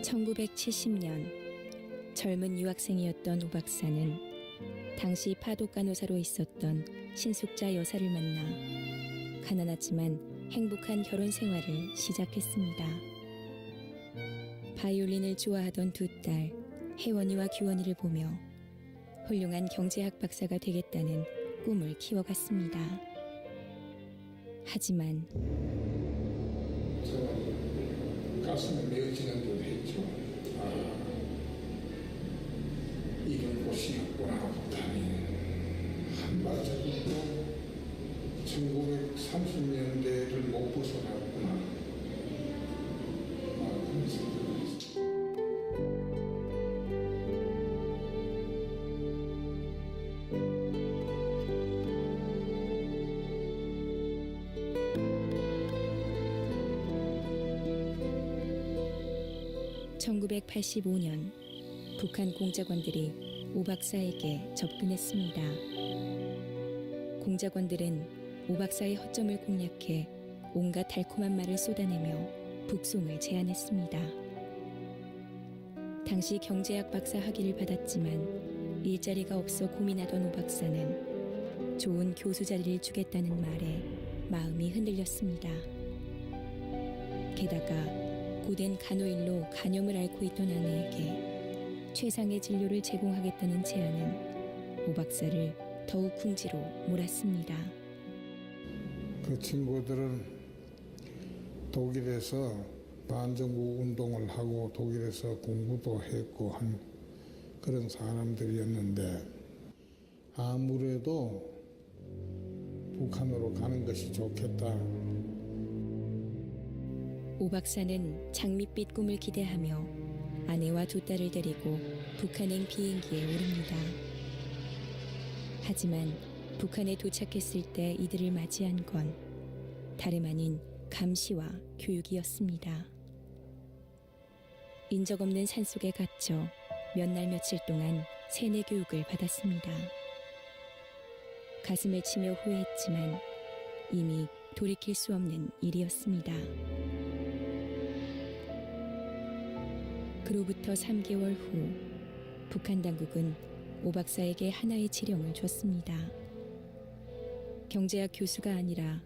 1970년 젊은 유학생이었던 오 박사는 당시 파독간호사로 있었던 신숙자 여사를 만나 가난하지만 행복한 결혼 생활을 시작했습니다. 바이올린을 좋아하던 두 딸 혜원이와 규원이를 보며 훌륭한 경제학 박사가 되겠다는 꿈을 키워갔습니다. 하지만 저는 가슴에 메어지는 듯 했죠. 이런 곳이 없구나 하니 한발자국도 1930년대를 못 벗어났구나. 그런 생각을 했죠. (1985년) 북한 공작원들이 오 박사에게 접근했습니다. 공작원들은 오 박사의 허점을 공략해 온갖 달콤한 말을 쏟아내며 북송을 제안했습니다. 당시 경제학 박사 학위를 받았지만 일자리가 없어 고민하던 오 박사는 좋은 교수 자리를 주겠다는 말에 마음이 흔들렸습니다. 게다가 고된 간호인로 간염을 앓고 있던 아내에게 최상의 진료를 제공하겠다는 제안은 오 박사를 더욱 궁지로 몰았습니다. 그 친구들은 독일에서 반정부 운동을 하고 독일에서 공부도 했고 한 그런 사람들이었는데 아무래도 북한으로 가는 것이 좋겠다. 오 박사는 장밋빛 꿈을 기대하며 아내와 두 딸을 데리고 북한행 비행기에 오릅니다. 하지만 북한에 도착했을 때 이들을 맞이한 건 다름 아닌 감시와 교육이었습니다. 인적 없는 산속에 갇혀 몇 날 며칠 동안 세뇌 교육을 받았습니다. 가슴을 치며 후회했지만 이미 돌이킬 수 없는 일이었습니다. 그로부터 3개월 후 북한 당국은 오 박사에게 하나의 지령을 줬습니다. 경제학 교수가 아니라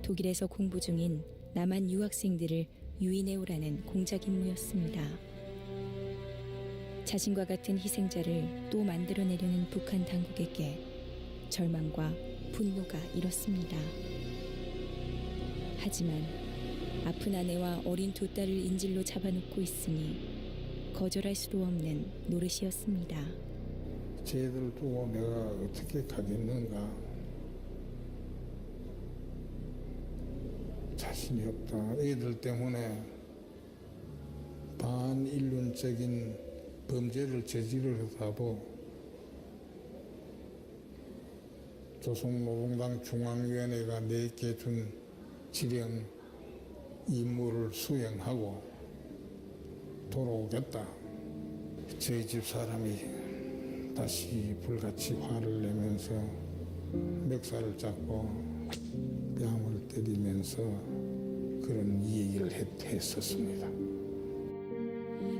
독일에서 공부 중인 남한 유학생들을 유인해오라는 공작 임무였습니다. 자신과 같은 희생자를 또 만들어내려는 북한 당국에게 절망과 분노가 일었습니다. 하지만 아픈 아내와 어린 두 딸을 인질로 잡아놓고 있으니 거절할 수도 없는 노릇이었습니다. 쟤들 두고 내가 어떻게 가겠는가. 자신이 없다. 애들 때문에 반인륜적인 범죄를 저지르다보 조선노동당 중앙위원회가 내게 준 지령 임무를 수행하고 돌아오겠다. 저희 집 사람이 다시 불같이 화를 내면서 멱살을 잡고 뺨을 때리면서 그런 얘기를 했었습니다.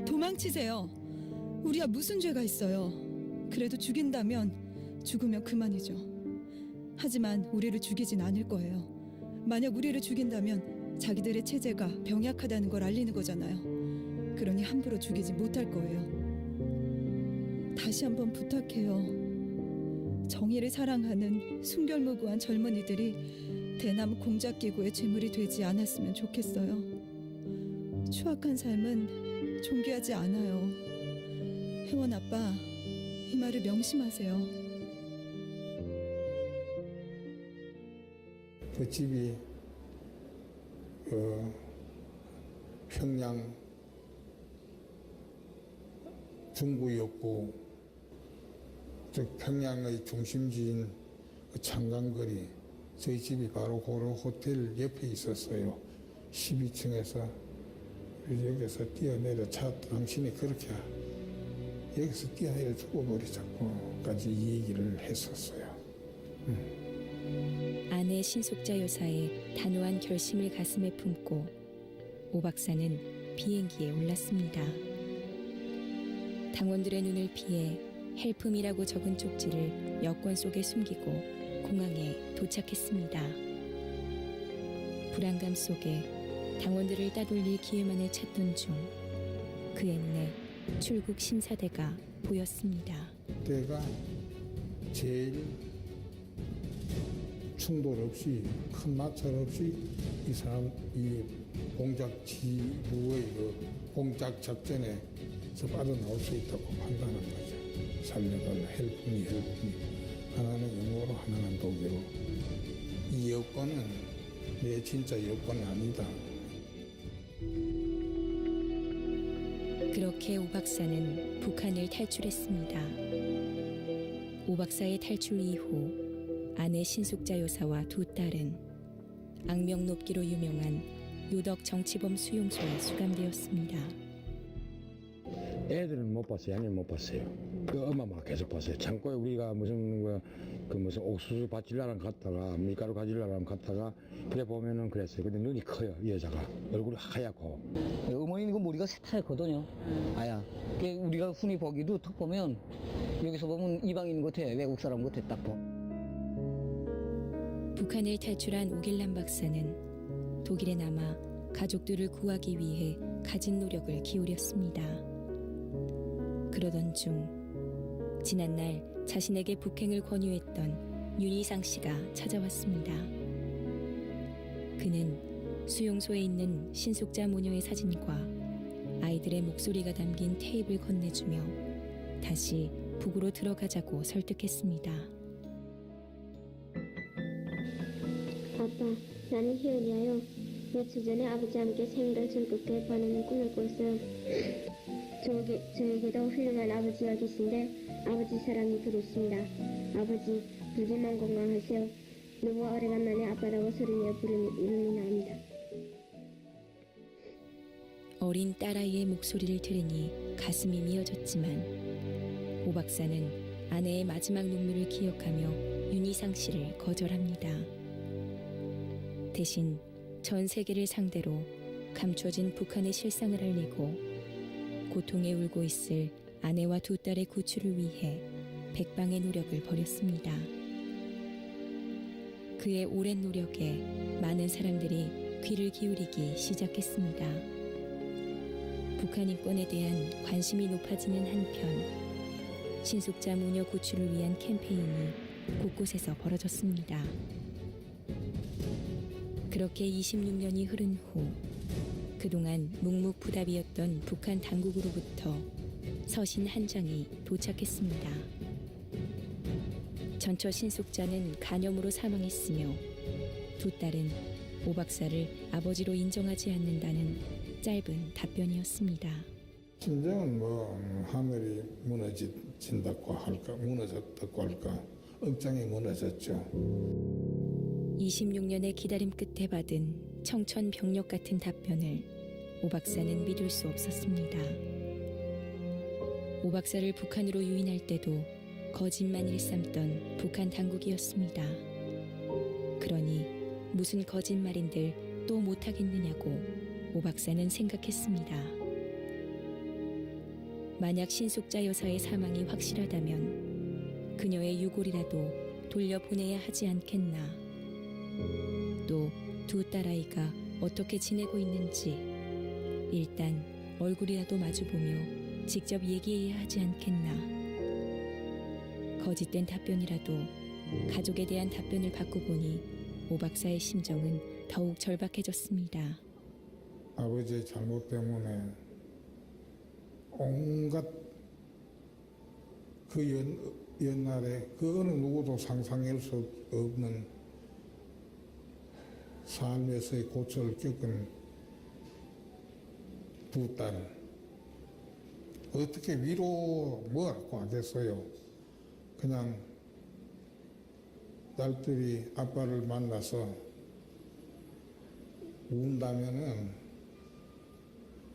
도망치세요. 우리야 무슨 죄가 있어요. 그래도 죽인다면 죽으면 그만이죠. 하지만 우리를 죽이진 않을 거예요. 만약 우리를 죽인다면 자기들의 체제가 병약하다는 걸 알리는 거잖아요. 그러니 함부로 죽이지 못할 거예요. 다시 한번 부탁해요. 정의를 사랑하는 순결무구한 젊은이들이 대남 공작기구의 죄물이 되지 않았으면 좋겠어요. 추악한 삶은 존귀하지 않아요. 혜원 아빠, 이 말을 명심하세요. 그 집이 평양 중구였고 즉 평양의 중심지인 그 창강거리 저희 집이 바로 그 호텔 옆에 있었어요. 12층에서 여기서 뛰어내려 당신이 그렇게 여기서 뛰어내려 죽어버리자고까지 얘기를 했었어요. 아내 신숙자 여사의 단호한 결심을 가슴에 품고 오 박사는 비행기에 올랐습니다. 당원들의 눈을 피해 헬품이라고 적은 쪽지를 여권 속에 숨기고 공항에 도착했습니다. 불안감 속에 당원들을 따돌릴 기회만을 찾던 중 그의 눈에 출국 심사대가 보였습니다. 때가 제일 충돌 없이 큰 마찰 없이 이 사람 이 공작 지부의 그 공작 작전에서 빠져나올 수 있다고 판단한 거죠. 살려달라 헬품이 하나는 영어로 하나는 독일어. 이 여권은 내 진짜 여권이 아니다. 그렇게 오 박사는 북한을 탈출했습니다. 오 박사의 탈출 이후 아내 신숙자 여사와 두 딸은 악명 높기로 유명한 요덕 정치범 수용소에 수감되었습니다. 애들은 못 봤어요. 아니면 못 봤어요. 그 엄마만 계속 봤어요. 창고에 우리가 무슨 무슨 옥수수 밭질라랑 갔다가 밀가루 가질라랑 갔다가 그래 보면은 그랬어요. 근데 눈이 커요. 이 여자가 얼굴이 하얗고. 어머니는 그 머리가 새하얗거든요. 아야. 그 우리가 흔히 보기도 턱 보면 여기서 보면 이방인 같아. 외국 사람 같아 딱 보. 북한을 탈출한 오길란 박사는 독일에 남아 가족들을 구하기 위해 가진 노력을 기울였습니다. 그러던 중 지난날 자신에게 북행을 권유했던 윤희상 씨가 찾아왔습니다. 그는 수용소에 있는 신숙자 모녀의 사진과 아이들의 목소리가 담긴 테이프를 건네주며 다시 북으로 들어가자고 설득했습니다. 아빠, 나는 희은이야요. 며칠 전에 아버지와 함께 생일을 즐겁게 보내는 꿈을 꿨어요. 저에게도 훌륭한 아버지가 계신데 아버지 사랑이 부럽습니다. 아버지, 부지만 건강하세요. 누구와 오래간만에 아빠라고 소리내어 부르는 이름이 나옵니다. 어린 딸아이의 목소리를 들으니 가슴이 미어졌지만 오 박사는 아내의 마지막 눈물을 기억하며 윤희상 씨를 거절합니다. 대신 전 세계를 상대로 감춰진 북한의 실상을 알리고 고통에 울고 있을 아내와 두 딸의 구출을 위해 백방의 노력을 벌였습니다. 그의 오랜 노력에 많은 사람들이 귀를 기울이기 시작했습니다. 북한 인권에 대한 관심이 높아지는 한편 신숙자 모녀 구출을 위한 캠페인이 곳곳에서 벌어졌습니다. 그렇게 26년이 흐른 후 그동안 묵묵부답이었던 북한 당국으로부터 서신 한 장이 도착했습니다. 전처 신숙자는 간염으로 사망했으며 두 딸은 오 박사를 아버지로 인정하지 않는다는 짧은 답변이었습니다. 심정은 하늘이 무너진다고 할까, 무너졌다고 할까, 억장이 무너졌죠. 26년의 기다림 끝에 받은 청천벽력 같은 답변을 오 박사는 믿을 수 없었습니다. 오 박사를 북한으로 유인할 때도 거짓만 일삼던 북한 당국이었습니다. 그러니 무슨 거짓말인들 또 못하겠느냐고 오 박사는 생각했습니다. 만약 신숙자 여사의 사망이 확실하다면 그녀의 유골이라도 돌려보내야 하지 않겠나. 또 두 딸아이가 어떻게 지내고 있는지 일단 얼굴이라도 마주보며 직접 얘기해야 하지 않겠나. 거짓된 답변이라도 가족에 대한 답변을 받고 보니 오 박사의 심정은 더욱 절박해졌습니다. 아버지의 잘못 때문에 온갖 그 옛날에 그 어느 누구도 상상할 수 없는 삶에서의 고초를 겪은 두 딸 어떻게 위로 뭐라고 하겠어요. 그냥 딸들이 아빠를 만나서 운다면은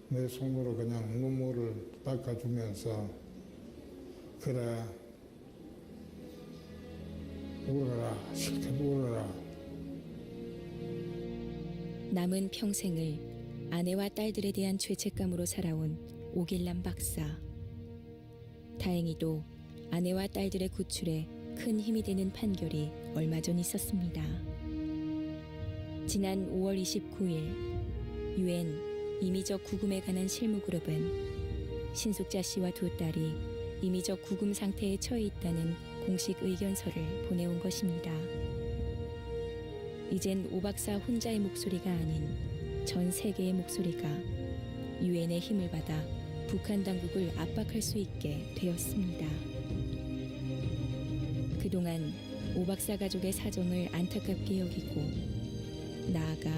내 손으로 그냥 눈물을 닦아주면서 그래 울어라 실컷 울어라. 남은 평생을 아내와 딸들에 대한 죄책감으로 살아온 오길남 박사. 다행히도 아내와 딸들의 구출에 큰 힘이 되는 판결이 얼마 전 있었습니다. 지난 5월 29일 유엔 임의적 구금에 관한 실무그룹은 신숙자 씨와 두 딸이 임의적 구금 상태에 처해 있다는 공식 의견서를 보내온 것입니다. 이젠 오 박사 혼자의 목소리가 아닌 전 세계의 목소리가 유엔의 힘을 받아 북한 당국을 압박할 수 있게 되었습니다. 그동안 오 박사 가족의 사정을 안타깝게 여기고 나아가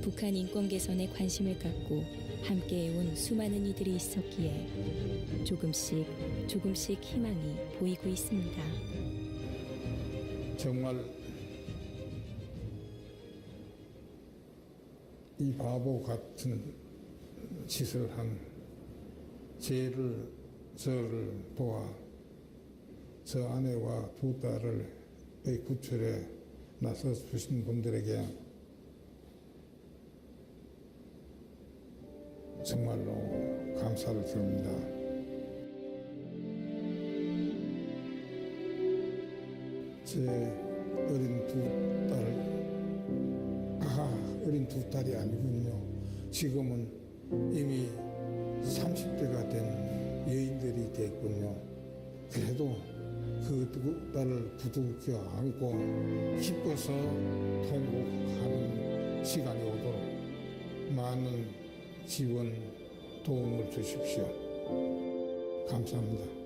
북한 인권 개선에 관심을 갖고 함께해온 수많은 이들이 있었기에 조금씩 희망이 보이고 있습니다. 정말 이 바보 같은 짓을 한 저를 도와 저 아내와 두 딸의 구출에 나서 주신 분들에게 정말로 감사를 드립니다. 제 어린 두 딸이 아니군요. 지금은 이미 30대가 된 여인들이 됐군요. 그래도 그 두 딸을 부둥켜 안고 기뻐서 통곡하는 시간이 오도록 많은 지원, 도움을 주십시오. 감사합니다.